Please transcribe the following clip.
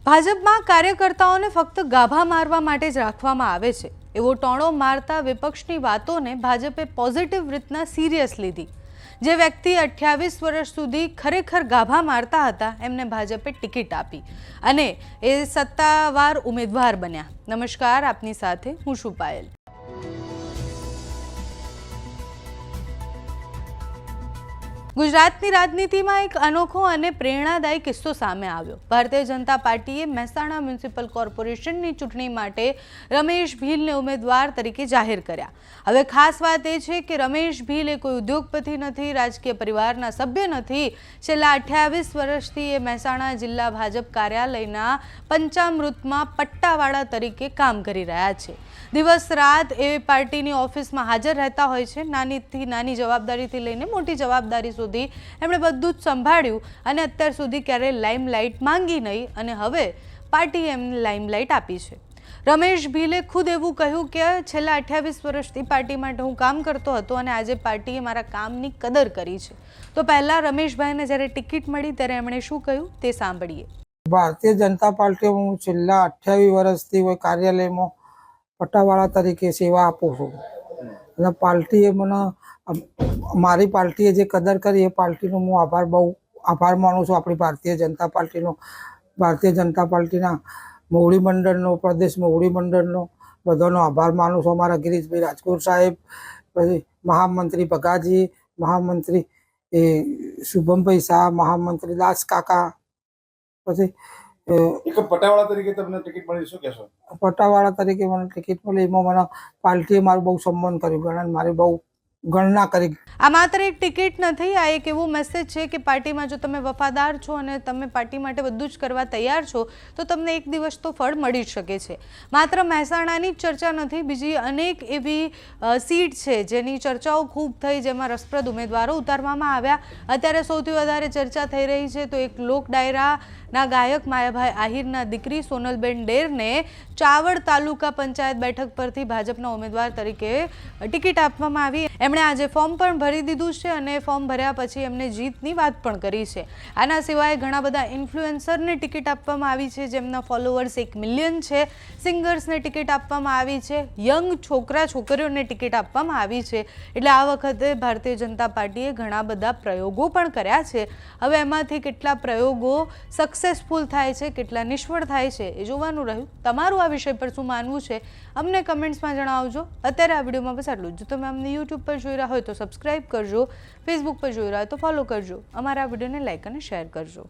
ભાજપમાં કાર્યકર્તાઓને ફક્ત ગાભા મારવા માટે જ રાખવામાં આવે છે એવો ટોણો મારતા વિપક્ષની વાતોને ભાજપે પોઝિટિવ રીતના સિરિયસ લીધી। જે વ્યક્તિ 28 વર્ષ સુધી ખરેખર ગાભા મારતા હતા એમને ભાજપે ટિકિટ આપી અને એ સત્તાવાર ઉમેદવાર બન્યા। નમસ્કાર, આપની સાથે હું છું પાયલ। ગુજરાતની રાજનીતિમાં એક અનોખો અને પ્રેરણાદાયી કિસ્સો સામે આવ્યો। ભારતીય જનતા પાર્ટીએ મહેસાણા મ્યુનિસિપલ કોર્પોરેશનની ચૂંટણી માટે રમેશ ભીલને ઉમેદવાર તરીકે જાહેર કર્યા। હવે ખાસ વાત એ છે કે રમેશ ભીલ એ કોઈ ઉદ્યોગપતિ નથી, રાજકીય પરિવારના સભ્ય નથી। છેલ્લા 28 વર્ષથી એ મહેસાણા જિલ્લા ભાજપ કાર્યાલયના પંચામૃતમાં પટ્ટાવાળા તરીકે કામ કરી રહ્યા છે। દિવસ રાત એ પાર્ટીની ઓફિસમાં હાજર રહેતા હોય છે। નાનીથી નાની જવાબદારીથી લઈને મોટી જવાબદારી સુધી એમણે બધું જ સંભાળ્યું અને અત્યાર સુધી ક્યારેય લાઇમલાઇટ માંગી નહીં અને હવે પાર્ટીએ એમને લાઇમલાઇટ આપી છે। રમેશ ભીલે ખુદ એવું કહ્યું કે છેલ્લા 28 વર્ષથી પાર્ટી માટે હું કામ કરતો હતો અને આજે પાર્ટીએ મારા કામની કદર કરી છે। તો પહેલા રમેશભાઈને જ્યારે ટિકિટ મળી ત્યારે એમણે શું કહ્યું તે સાંભળીએ। ભારતીય જનતા પાર્ટી હું છેલ્લા 28 વર્ષથી કાર્યાલયમાં પટ્ટાવાળા તરીકે સેવા આપું છું અને પાર્ટીએ મને મારી પાર્ટીએ જે કદર કરી એ પાર્ટીનો હું આભાર માનું છું। આપણી ભારતીય જનતા પાર્ટીના મોવડી મંડળનો, પ્રદેશ મોવડી મંડળનો બધાનો આભાર માનું છું। અમારા ગિરીશભાઈ રાજકોર સાહેબ, પછી મહામંત્રી ભગાજી, મહામંત્રી શુભમભાઈ શાહ, મહામંત્રી દાસ કાકા, પછી પટ્ટાવાળા તરીકે તમને ટિકિટ મળી, શું કહેશો? પટ્ટાવાળા તરીકે મને ટિકિટ મળી એમાં મને પાર્ટીએ મારું બહુ સન્માન કર્યું, મારી બહુ ગણના કરી। આ માત્ર એક ટિકિટ નથી, આ એક એવો મેસેજ છે કે પાર્ટીમાં જો તમે વફાદાર છો અને તમે પાર્ટી માટે બધું જ કરવા તૈયાર છો તો તમને એક દિવસ તો ફળ મળી જ શકે છે। માત્ર મહેસાણાની જ ચર્ચા નથી, બીજી અનેક એવી સીટ છે જેની ચર્ચાઓ ખૂબ થઈ, જેમાં રસપ્રદ ઉમેદવારો ઉતારવામાં આવ્યા। અત્યારે સૌથી વધારે ચર્ચા થઈ રહી છે તો એક લોક ડાયરાના ગાયક માયાભાઈ આહિરના દીકરી સોનલબેન ડેરને ચાવડ તાલુકા પંચાયત બેઠક પરથી ભાજપના ઉમેદવાર તરીકે ટિકિટ આપવામાં આવી। એમણે આજે ફોર્મ પણ ભરી દીધું છે અને ફોર્મ ભર્યા પછી એમને જીતની વાત પણ કરી છે। આના સિવાય ઘણા બધા ઇન્ફ્લુએન્સરને ટિકિટ આપવામાં આવી છે જેમના ફોલોવર્સ 1 મિલિયન છે। સિંગર્સને ટિકિટ આપવામાં આવી છે, યંગ છોકરા છોકરીઓને ટિકિટ આપવામાં આવી છે। એટલે આ વખતે ભારતીય જનતા પાર્ટીએ ઘણા બધા પ્રયોગો પણ કર્યા છે। હવે એમાંથી કેટલા પ્રયોગો સક્સેસફુલ થાય છે, કેટલા નિષ્ફળ થાય છે એ જોવાનું રહ્યું। તમારું આ વિષય પર શું માનવું છે અમને કમેન્ટ્સમાં જણાવજો। અત્યારે આ વિડીયોમાં બસ આટલું જ। જો તમે અમને યુટ્યુબ પર જોઈ રહ્યા હોય તો સબસ્ક્રાઇબ કરજો, ફેસબુક પર જોઈ રહ્યા હોય તો ફોલો કરજો, અમારા વિડીયોને લાઇક અને શેર કરજો।